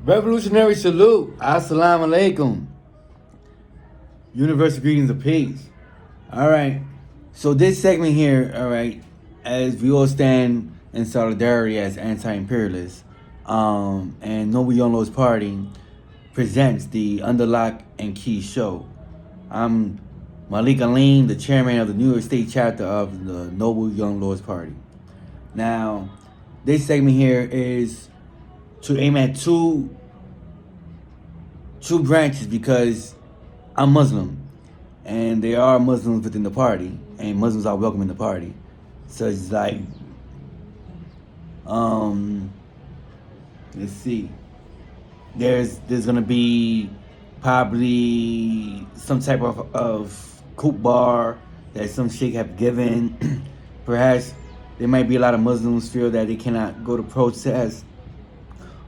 Revolutionary salute. Assalamu alaikum. Universal greetings of peace. All right. So this segment here, all right, as we all stand in solidarity as anti-imperialists, and Noble Young Lord's Party presents the Under Lock and Key show. I'm Malik Alim, the chairman of the New York State chapter of the Noble Young Lords Party. Now, this segment here is to aim at two branches because I'm Muslim, and there are Muslims within the party, and Muslims are welcome in the party. So it's like, let's see. There's gonna be probably some type of coup bar that some sheikh have given. Perhaps there might be a lot of Muslims feel that they cannot go to protest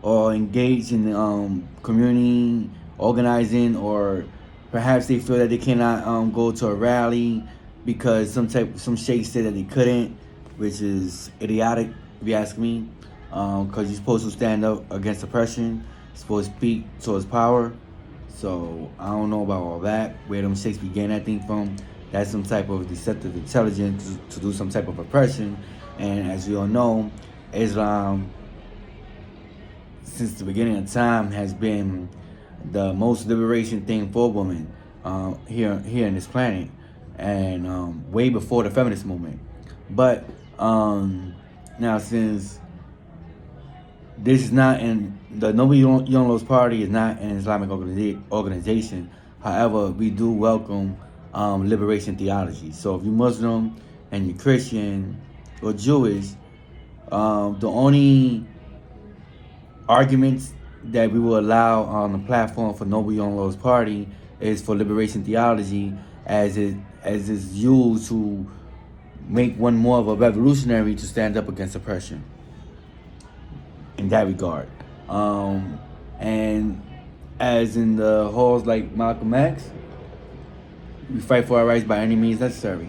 or engage in community organizing, or perhaps they feel that they cannot go to a rally because some sheikh said that they couldn't, which is idiotic if you ask me. Because you're supposed to stand up against oppression, you're supposed to speak towards power. So I don't know about all that, where them sheikhs be getting that thing from. That's some type of deceptive intelligence to do some type of oppression. And as we all know, Islam, since the beginning of time, has been the most liberation thing for women here in this planet, and way before the feminist movement. But now, since this is not in the Noble Young Lords Party is not an Islamic organization, however, we do welcome liberation theology. So if you're Muslim and you're Christian or Jewish, the only arguments that we will allow on the platform for Noble Young Lords Party is for liberation theology, as it's used to make one more of a revolutionary to stand up against oppression in that regard. And as in the halls like Malcolm X, we fight for our rights by any means necessary.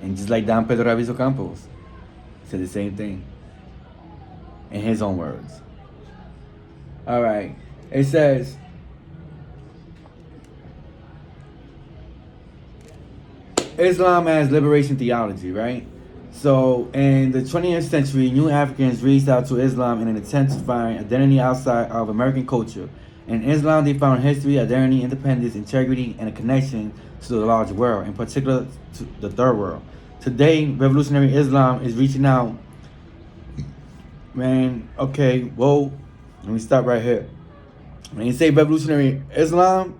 And just like Don Pedro Ravizo Campos said the same thing in his own words. All right. It says, Islam as liberation theology, right? So in the 20th century, new Africans reached out to Islam in an attempt to find identity outside of American culture. In Islam, they found history, identity, independence, integrity, and a connection to the larger world, in particular to the third world. Today, revolutionary Islam is reaching out. Man, okay, whoa. Let me stop right here. When you say revolutionary Islam,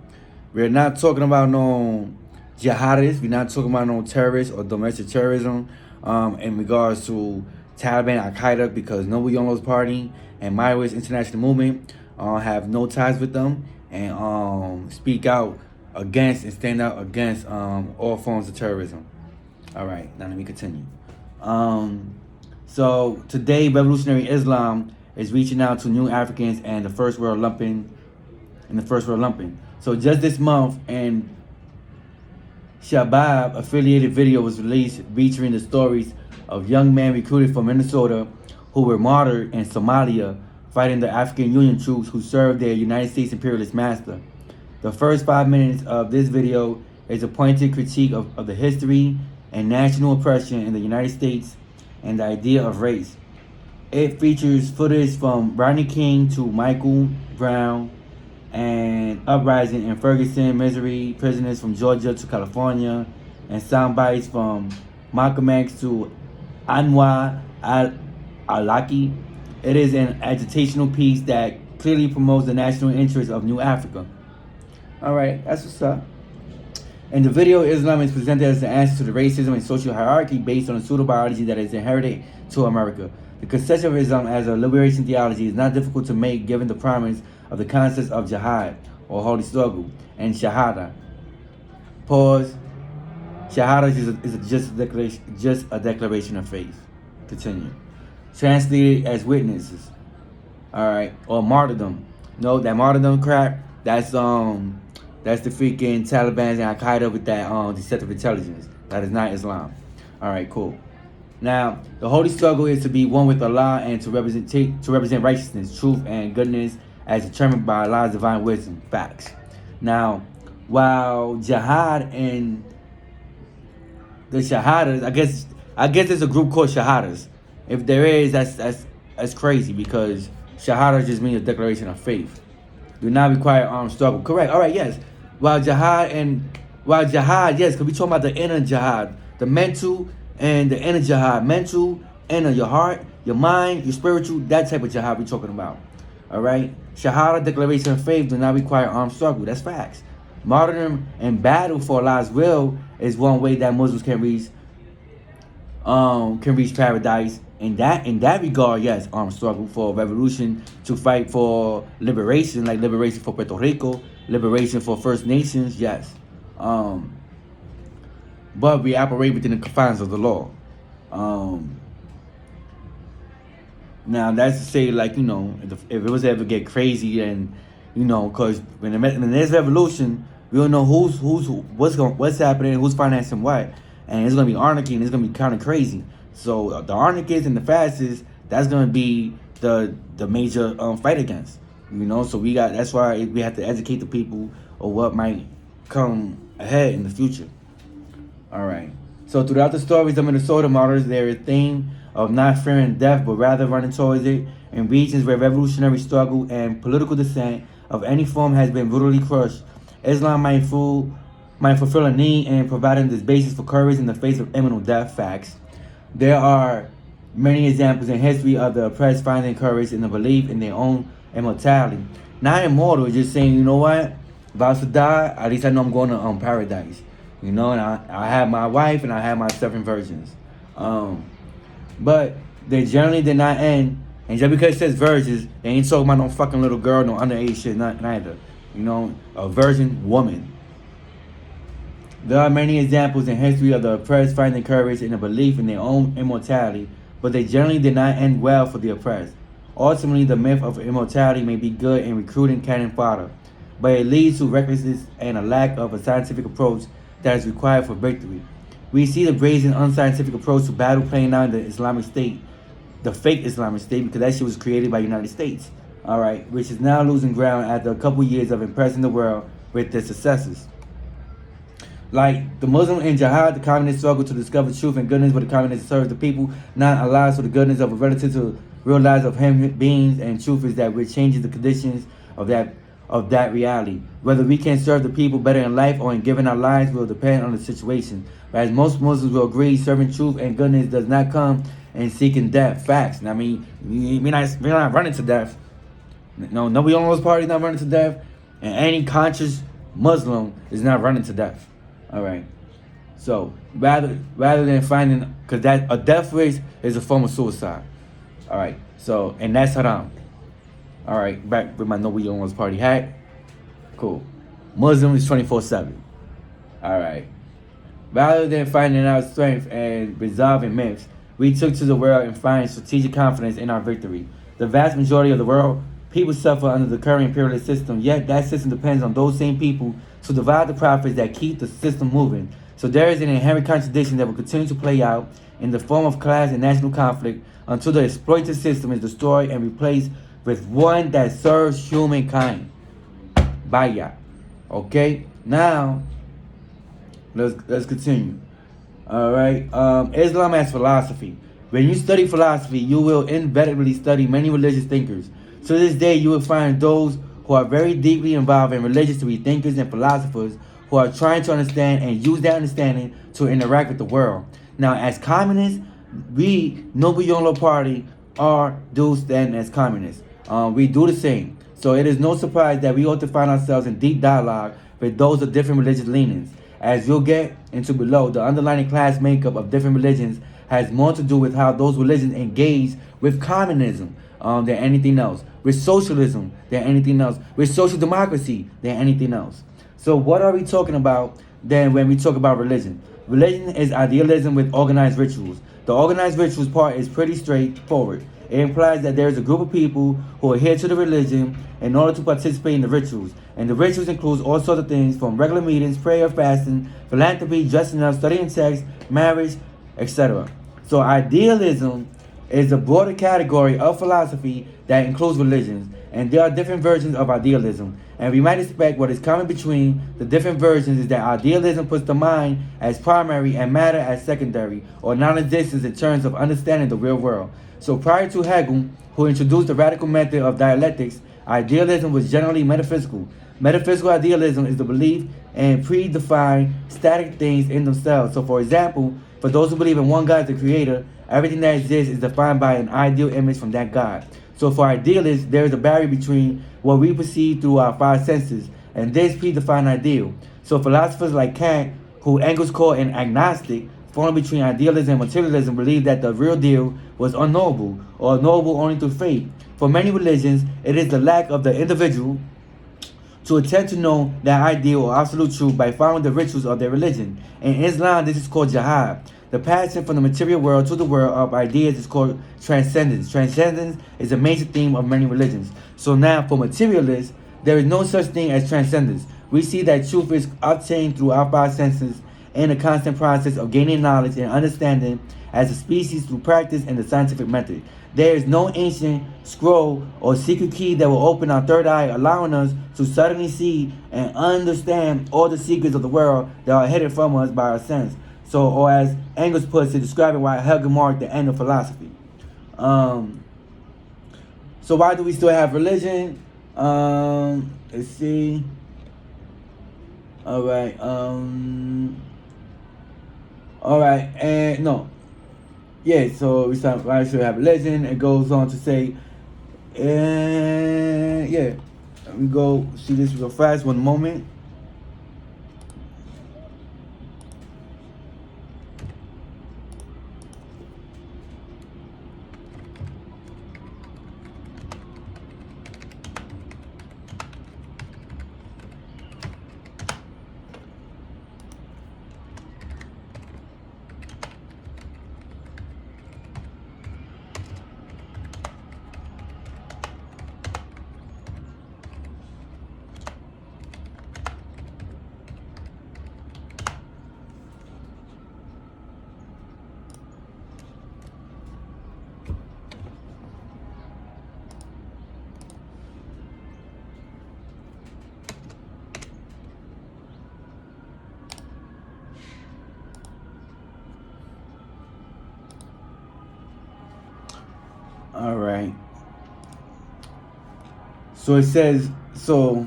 we're not talking about no jihadists. We're not talking about no terrorists or domestic terrorism in regards to Taliban, Al-Qaeda, because Noble Young Lords Party and My Way's International Movement have no ties with them, and speak out against and stand out against all forms of terrorism. All right, now let me continue. So today, revolutionary Islam is reaching out to new Africans and the first world lumping. So just this month, and Shabab affiliated video was released featuring the stories of young men recruited from Minnesota who were martyred in Somalia fighting the African Union troops who served their United States imperialist master. The first 5 minutes of this video is a pointed critique of the history and national oppression in the United States and the idea of race. It features footage from Rodney King to Michael Brown and uprising in Ferguson, Missouri, prisoners from Georgia to California, and sound bites from Malcolm X to Anwar al-Awlaki. It is an agitational piece that clearly promotes the national interest of New Africa. All right, that's what's up. In the video, Islam is presented as the answer to the racism and social hierarchy based on a pseudo-biology that is inherited to America. The conception of Islam as a liberation theology is not difficult to make given the promise of the concepts of jihad, or holy struggle, and shahada. Pause. Shahada is just a declaration of faith. Continue. Translated as witnesses. All right, or martyrdom. No, that martyrdom crap. That's the freaking Taliban and Al Qaeda with that deceptive intelligence. That is not Islam. All right, cool. Now, the holy struggle is to be one with Allah and to represent righteousness, truth, and goodness as determined by Allah's divine wisdom. Facts. Now, while jihad and the shahadas, I guess there's a group called shahadas. If there is, that's crazy because shahada just means a declaration of faith. Do not require armed struggle. Correct. All right. Yes. While jihad, yes, because we talking about the inner jihad, the mental and the inner jihad. Mental, inner, your heart, your mind, your spiritual. That type of jihad we talking about. All right. Shahada, declaration of faith, do not require armed struggle. That's facts. Martyrdom and battle for Allah's will is one way that Muslims can reach paradise. In that regard, yes, armed struggle for revolution, to fight for liberation, like liberation for Puerto Rico, liberation for First Nations, yes. But we operate within the confines of the law. Now that's to say, like, if it was to ever get crazy, and because when there's revolution, we don't know what's happening, who's financing what, and it's gonna be anarchy, and it's gonna be kind of crazy. So the anarchists and the fascists, that's gonna be the major fight against. So that's why we have to educate the people of what might come ahead in the future. All right. So throughout the stories of Minnesota martyrs, there is a theme of not fearing death, but rather running towards it in regions where revolutionary struggle and political dissent of any form has been brutally crushed. Islam might fulfill a need in providing this basis for courage in the face of imminent death. Facts. There are many examples in history of the oppressed finding courage in the belief in their own immortality. Not immortal, just saying, you know what? If I was to die, at least I know I'm going to paradise. And I have my wife and I have my 7 virgins. But they generally did not end. And just because it says virgins, they ain't talking about no fucking little girl, no underage shit, neither. A virgin woman. There are many examples in history of the oppressed finding courage in the belief in their own immortality, but they generally did not end well for the oppressed. Ultimately, the myth of immortality may be good in recruiting cannon fodder, but it leads to recklessness and a lack of a scientific approach that is required for victory. We see the brazen, unscientific approach to battle playing out in the Islamic State, the fake Islamic State, because that shit was created by the United States, all right, which is now losing ground after a couple years of impressing the world with their successes. Like the Muslim in jihad, the communists struggle to discover truth and goodness, but the communists serve the people, not allows for the goodness of a relative to realize of human beings, and truth is that which changes the conditions of that reality. Whether we can serve the people better in life or in giving our lives will depend on the situation. But as most Muslims will agree, serving truth and goodness does not come in seeking death. Facts. I mean, we're not running to death. No, nobody on those parties not running to death, and any conscious Muslim is not running to death. All right. So rather than finding, because that a death wish is a form of suicide. All right. So, and that's haram. All right. Back with my nobody on those party hat. Cool. Muslim is 24/7. All right. Rather than finding our strength and resolving myths, we took to the world and find strategic confidence in our victory. The vast majority of the world, people suffer under the current imperialist system, yet that system depends on those same people to divide the profits that keep the system moving. So there is an inherent contradiction that will continue to play out in the form of class and national conflict until the exploitative system is destroyed and replaced with one that serves humankind. Baya. Okay? Now, let's continue. All right. Islam as philosophy. When you study philosophy, you will inevitably study many religious thinkers. To this day, you will find those who are very deeply involved in religious to be thinkers and philosophers who are trying to understand and use that understanding to interact with the world. Now, as communists, we, Noble Yolo Party, do stand as communists. We do the same. So it is no surprise that we ought to find ourselves in deep dialogue with those of different religious leanings. As you'll get into below, the underlying class makeup of different religions has more to do with how those religions engage with communism than anything else, with socialism than anything else, with social democracy than anything else. So what are we talking about then when we talk about religion? Religion is idealism with organized rituals. The organized rituals part is pretty straightforward. It implies that there is a group of people who adhere to the religion in order to participate in the rituals. And the rituals includes all sorts of things from regular meetings, prayer, fasting, philanthropy, dressing up, studying text, marriage, etc. So idealism is a broader category of philosophy that includes religions, and there are different versions of idealism. And we might expect what is common between the different versions is that idealism puts the mind as primary and matter as secondary, or non-existence in terms of understanding the real world. So prior to Hegel, who introduced the radical method of dialectics, idealism was generally metaphysical. Metaphysical idealism is the belief in predefined static things in themselves. So for example, for those who believe in one God as the creator, everything that exists is defined by an ideal image from that God. So for idealists, there is a barrier between what we perceive through our five senses and this predefined ideal. So philosophers like Kant, who Engels called an agnostic, falling between idealism and materialism, believe that the real deal was unknowable or knowable only through faith. For many religions, it is the lack of the individual to attempt to know that ideal or absolute truth by following the rituals of their religion. In Islam, this is called jihad. The passing from the material world to the world of ideas is called transcendence. Transcendence is a major theme of many religions. So now, for materialists, there is no such thing as transcendence. We see that truth is obtained through our five senses in a constant process of gaining knowledge and understanding as a species through practice and the scientific method. There is no ancient scroll or secret key that will open our third eye, allowing us to suddenly see and understand all the secrets of the world that are hidden from us by our sense. So, or as Engels puts it, describing why Hegel marked the end of philosophy. So why do we still have religion? Let's see. All right. All right. And no. Yeah. So we start. Why should we have religion? It goes on to say, yeah. Let me go see this real fast. One moment. All right. So it says so.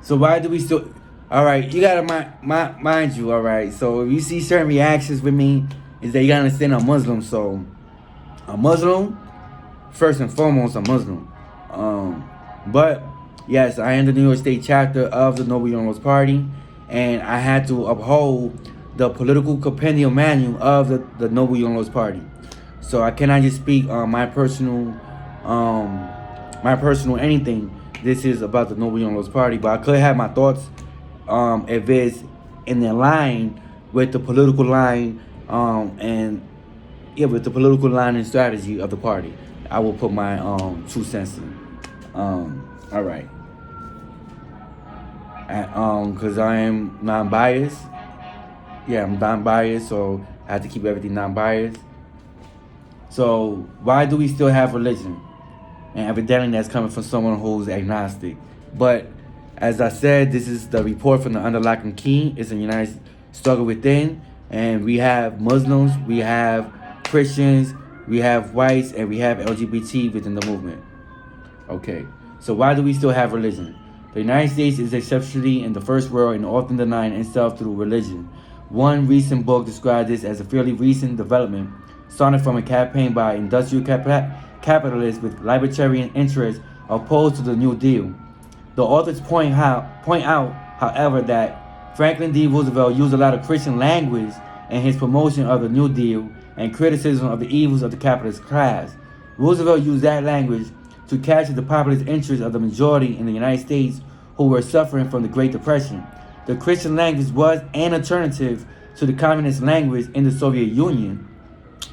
So why do we still? All right, you gotta mind you. All right. So if you see certain reactions with me, is that you gotta understand I'm Muslim. So a Muslim, first and foremost, a Muslim. But yes, I am the New York State chapter of the Noble Unionist Party, and I had to uphold the political compendium manual of the Noble Unionist Party. So I cannot just speak on my personal anything. This is about the Noble Unionist Party, but I could have my thoughts if it's in the line with the political line and yeah, with the political line and strategy of the party. I will put my 2 cents in. All right. Because I am non-biased. Yeah, I'm non-biased, so I have to keep everything non-biased. So why do we still have religion? And evidently that's coming from someone who's agnostic. But as I said, this is the report from the Underlocking Key. It's a United Struggle Within. And we have Muslims, we have Christians, we have whites, and we have LGBT within the movement. Okay, so why do we still have religion? The United States is exceptionally in the first world and often denying itself through religion. One recent book described this as a fairly recent development, starting from a campaign by industrial capitalists with libertarian interests opposed to the New Deal. The authors point out, however, that Franklin D. Roosevelt used a lot of Christian language in his promotion of the New Deal and criticism of the evils of the capitalist class. Roosevelt used that language to capture the populist interest of the majority in the United States who were suffering from the Great Depression. The Christian language was an alternative to the communist language in the Soviet Union,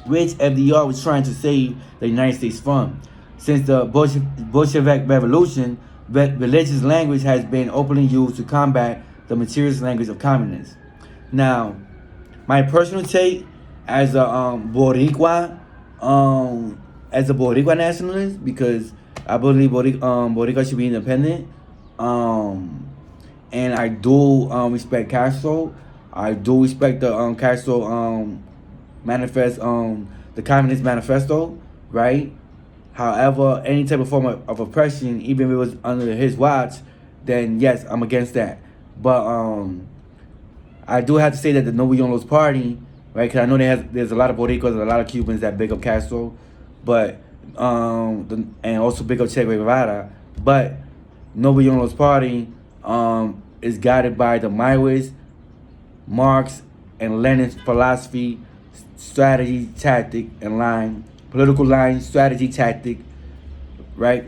which FDR was trying to save the United States from. Since the Bolshevik Revolution, religious language has been openly used to combat the materialist language of communists. Now, my personal take as a as a Boricua nationalist, because I believe Boricua should be independent. Um, and I do respect Castro. I do respect the Castro manifest the Communist Manifesto, right? However, any type of form of oppression, even if it was under his watch, then yes, I'm against that. But I do have to say that the Nuevo Yonlos Party, right? Because I know there's a lot of Boricuas and a lot of Cubans that big up Castro, but and also big up Che Guevara. But Nuevo Yonlos Party is guided by the Maoist, Marx, and Lenin's philosophy, strategy, tactic, and line, political line, strategy, tactic, right?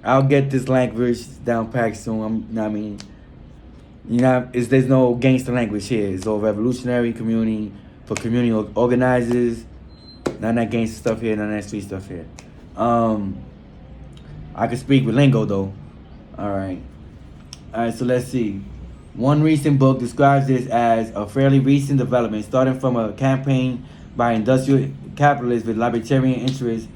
I'll get this language down packed soon. I mean, there's no gangster language here. It's all revolutionary community for community organizers. None of that gangster stuff here. None of that street stuff here. I can speak with lingo though. All right. All right. So let's see. One recent book describes this as a fairly recent development, starting from a campaign by industrial capitalists with libertarian interests.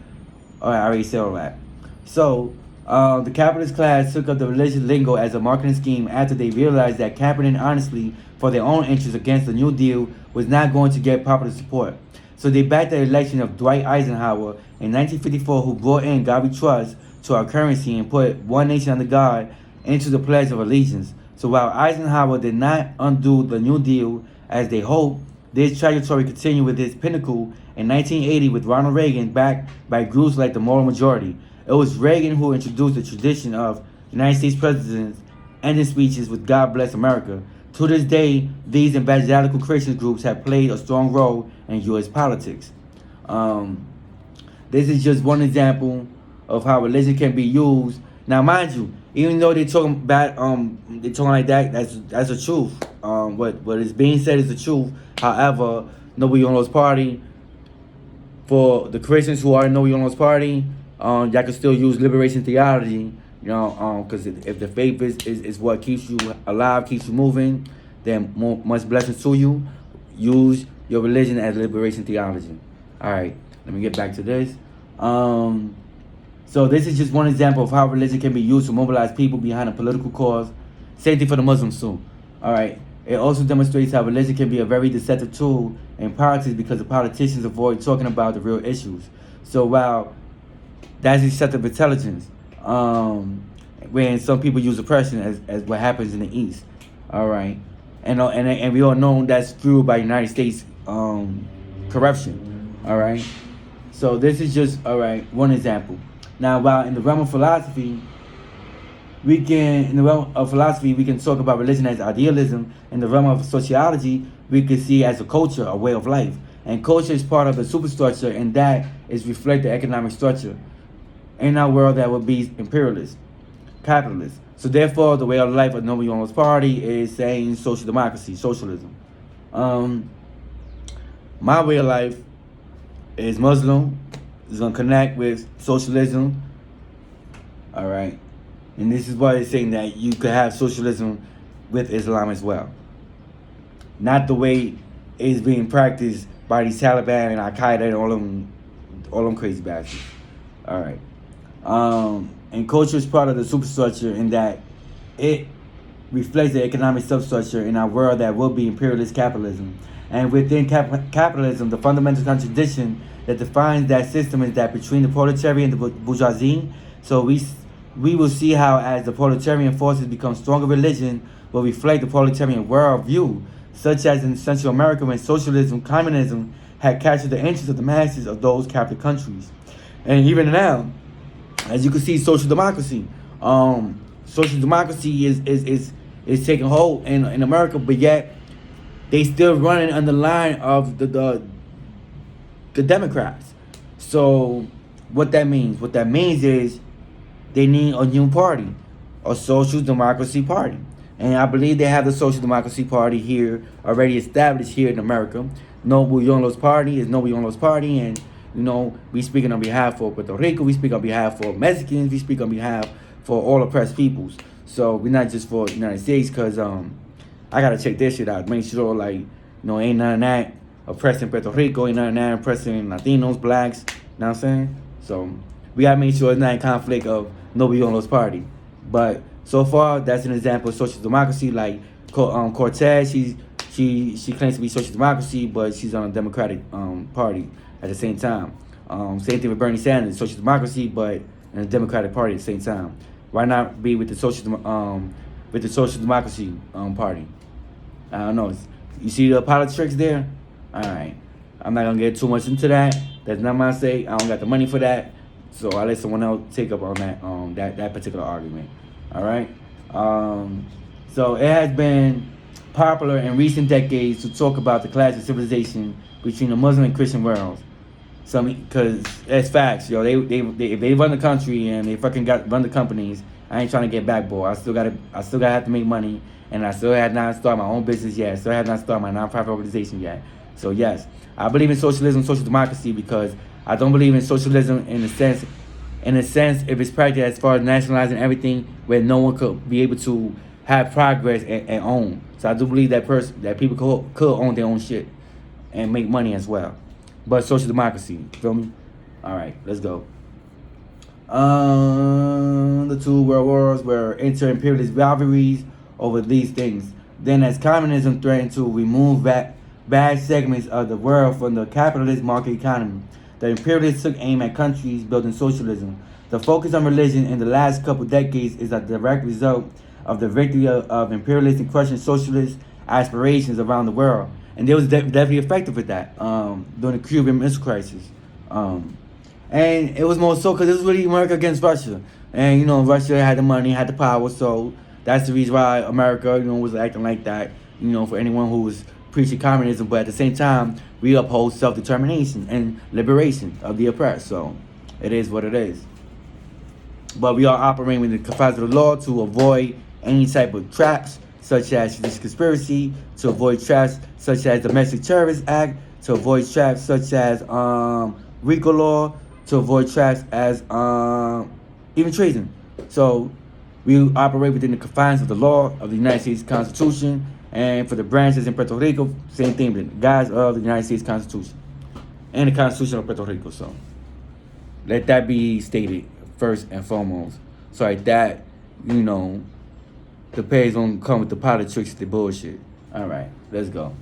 All right, I already said all that. So, the capitalist class took up the religious lingo as a marketing scheme after they realized that campaigning honestly for their own interests against the New Deal was not going to get popular support. So they backed the election of Dwight Eisenhower in 1954, who brought in God we trust to our currency and put one nation under God into the Pledge of Allegiance. So while Eisenhower did not undo the New Deal as they hoped, this trajectory continued with its pinnacle in 1980 with Ronald Reagan, backed by groups like the Moral Majority. It was Reagan who introduced the tradition of United States presidents ending speeches with God Bless America. To this day, these evangelical Christian groups have played a strong role in U.S. politics. This is just one example of how religion can be used. Now, mind you, even though they're talking about they're talking like that, that's the truth. What is being said is the truth. However, Nobody on those party, for the Christians who are in Nobody on those party, y'all can still use liberation theology. Because if the faith is what keeps you alive, keeps you moving, then much blessings to you. Use your religion as liberation theology. All right, let me get back to this. So this is just one example of how religion can be used to mobilize people behind a political cause. Same thing for the Muslims too. All right. It also demonstrates how religion can be a very deceptive tool in politics because the politicians avoid talking about the real issues. So while that's deceptive intelligence, when some people use oppression as what happens in the East. All right. And we all know that's fueled by United States corruption. All right. So this is just one example. Now, while in the realm of philosophy, we can talk about religion as idealism. In the realm of sociology, we can see it as a culture, a way of life. And culture is part of the superstructure, and that is reflect the economic structure in our world that would be imperialist, capitalist. So therefore, the way of life of Nobody Almost Party is saying social democracy, socialism. My way of life is Muslim. It's gonna connect with socialism. All right, and this is why they're saying that you could have socialism with Islam as well. Not the way it's being practiced by these Taliban and Al Qaeda and all them crazy bastards. All right. And culture is part of the superstructure in that it reflects the economic substructure in our world that will be imperialist capitalism. And within capitalism, the fundamental contradiction that defines that system is that between the proletariat and the bourgeoisie. So we will see how as the proletarian forces become stronger, religion will reflect the proletarian worldview, such as in Central America when socialism, communism had captured the interests of the masses of those captured countries. And even now, as you can see, social democracy is taking hold in America, but yet they still running under the line of the Democrats. So what that means? What that means is they need a new party, a social democracy party. And I believe they have the social democracy party here already established here in America. Noble Yonlos Party is Noble Yonlos Party, and we speaking on behalf of Puerto Rico, we speak on behalf of Mexicans, we speak on behalf for all oppressed peoples. So we're not just for the United States, because I gotta check this shit out, make sure ain't none of that oppressing Puerto Rico, you know, now oppressing Latinos, blacks, you know what I'm saying? So we gotta make sure it's not in conflict of nobody on those party. But so far, that's an example of social democracy. Like Cortez, she claims to be social democracy, but she's on a Democratic party at the same time. Same thing with Bernie Sanders, social democracy, but in a Democratic party at the same time. Why not be with the social democracy party? I don't know. You see the politics there? All right. I'm not gonna get too much into that. That's not my say. I don't got the money for that, so I let someone else take up on that particular argument. All right. So it has been popular in recent decades to talk about the clash of civilization between the Muslim and Christian worlds. Because it's facts, yo. They if they run the country and they fucking run the companies, I ain't trying to get backball. I still gotta have to make money, and I still have not started my own business yet. I still have not started my nonprofit organization yet. So yes, I believe in socialism, social democracy, because I don't believe in socialism in a sense, if it's practiced as far as nationalizing everything, where no one could be able to have progress and own. So I do believe that people could own their own shit and make money as well. But social democracy, feel me? All right, let's go. The two world wars were inter-imperialist rivalries over these things. Then, as communism threatened to remove vast segments of the world from the capitalist market economy, the imperialists took aim at countries building socialism. The focus on religion in the last couple decades is a direct result of the victory of imperialists in crushing socialist aspirations around the world. And they was definitely effective with that during the Cuban Missile Crisis. And it was more so because it was really America against Russia. And, you know, Russia had the money, had the power, so that's the reason why America, you know, was acting like that, you know, for anyone who was preaching communism. But at the same time, we uphold self-determination and liberation of the oppressed. So it is what it is. But we are operating within the confines of the law to avoid any type of traps, such as this conspiracy, to avoid traps such as Domestic Terrorist Act, to avoid traps such as RICO law, to avoid traps as even treason. So we operate within the confines of the law of the United States Constitution, and for the branches in Puerto Rico, same thing, the guys of the United States Constitution and the Constitution of Puerto Rico. So let that be stated first and foremost. So like that, you know, the pay's gonna come with the politics, the bullshit. All right, let's go.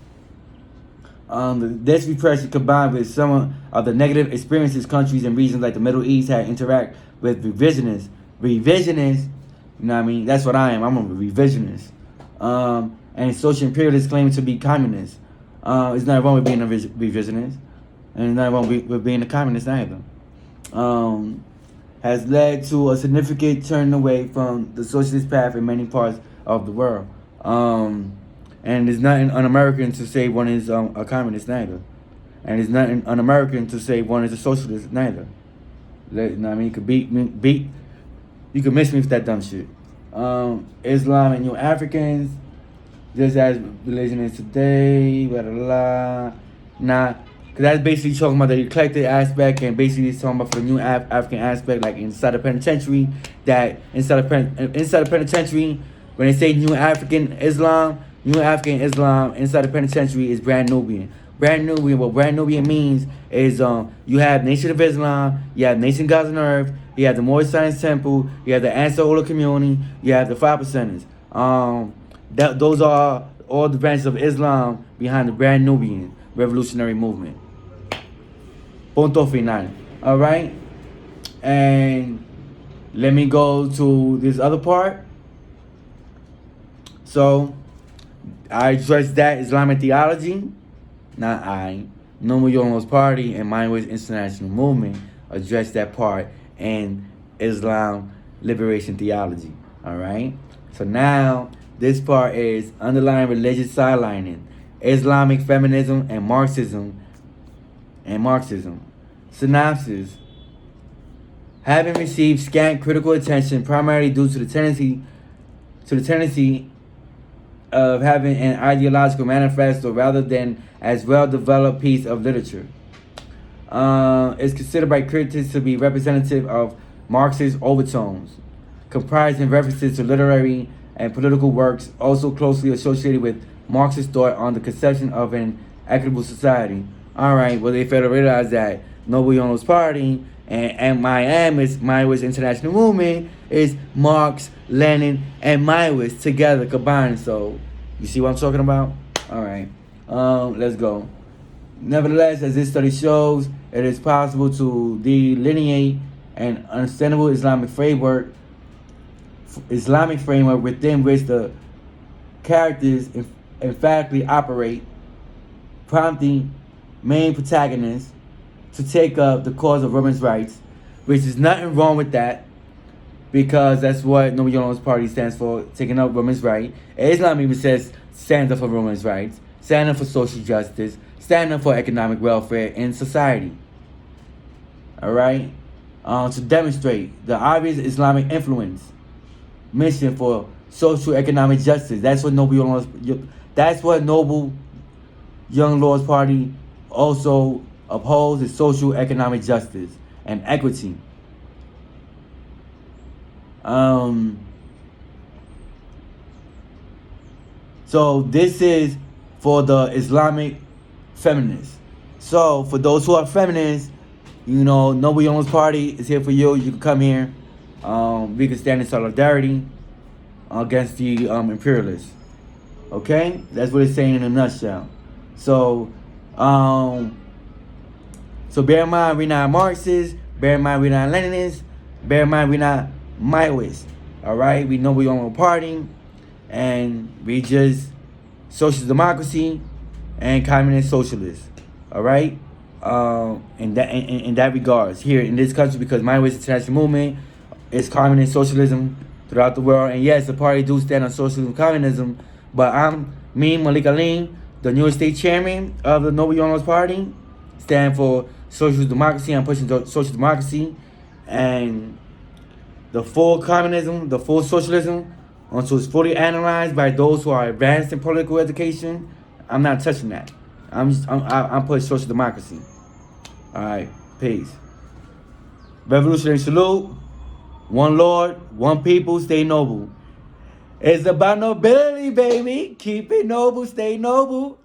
This repression combined with some of the negative experiences countries and regions like the Middle East had interact with revisionists, you know what I mean? That's what I am. I'm a revisionist. And social imperialists claiming to be communists. It's not wrong with being a revisionist, and it's not wrong with being a communist either. Has led to a significant turn away from the socialist path in many parts of the world. And it's not un-American to say one is a communist neither. And it's not un-American to say one is a socialist neither. You know what I mean? You could you could miss me with that dumb shit. Islam and New Africans, just as religion is today, blah, blah, blah. Nah, because that's basically talking about the eclectic aspect, and basically it's talking about for the new African aspect, like inside the penitentiary, that inside the penitentiary, when they say New African Islam, inside the penitentiary is Brand Nubian. What Brand Nubian means is you have Nation of Islam, you have Nation Gods on Earth, you have the Moorish Science Temple, you have the Ansar Ola Community, you have the 5%ers. Those are all the branches of Islam behind the Brand Nubian revolutionary movement. Punto final. All right? And let me go to this other part. So, I addressed that Islamic theology. Not I. Normal Yolo's Party and Mind Ways International Movement addressed that part in Islam liberation theology. All right? So now, this part is underlying religious sidelining, Islamic feminism and Marxism. Synopsis. Having received scant critical attention primarily due to the tendency of having an ideological manifesto rather than as well-developed piece of literature. Is considered by critics to be representative of Marxist overtones, comprising references to literary and political works also closely associated with Marxist thought on the conception of an equitable society. All right, well, they fail to realize that Noble Young's Party and Maoist International Movement is Marx, Lenin, and Maoist together combined. So, you see what I'm talking about? All right, let's go. Nevertheless, as this study shows, it is possible to delineate an understandable Islamic framework within which the characters emphatically operate, prompting main protagonists to take up the cause of women's rights, which is nothing wrong with that, because that's what Noble Young's Party stands for, taking up women's rights. Islam even says stand up for women's rights, stand up for social justice, stand up for economic welfare in society. All right? To demonstrate the obvious Islamic influence, mission for social economic justice. That's what Noble Young Lords Party also upholds, is social economic justice and equity. So this is for the Islamic feminists. So for those who are feminists, you know, Noble Young's Party is here for you. You can come here. We can stand in solidarity against the imperialists. Okay, that's what it's saying in a nutshell. So, so bear in mind we're not Marxists. Bear in mind we're not Leninists. Bear in mind we're not Maoists. All right, we know we own a party, and we just social democracy and communist socialists. All right, in that regards here in this country, because Maoist International Movement is communist socialism throughout the world, and yes, the party do stand on socialism and communism. But Malik Alim, the newest state chairman of the Noble Young Lords Party, stand for social democracy. I'm pushing social democracy and the full communism, the full socialism, until it's fully analyzed by those who are advanced in political education. I'm not touching that. I'm pushing social democracy. All right, peace. Revolutionary salute. One Lord, one people, stay noble. It's about nobility, baby. Keep it noble, stay noble.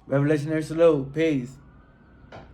Revolutionary salute. Peace.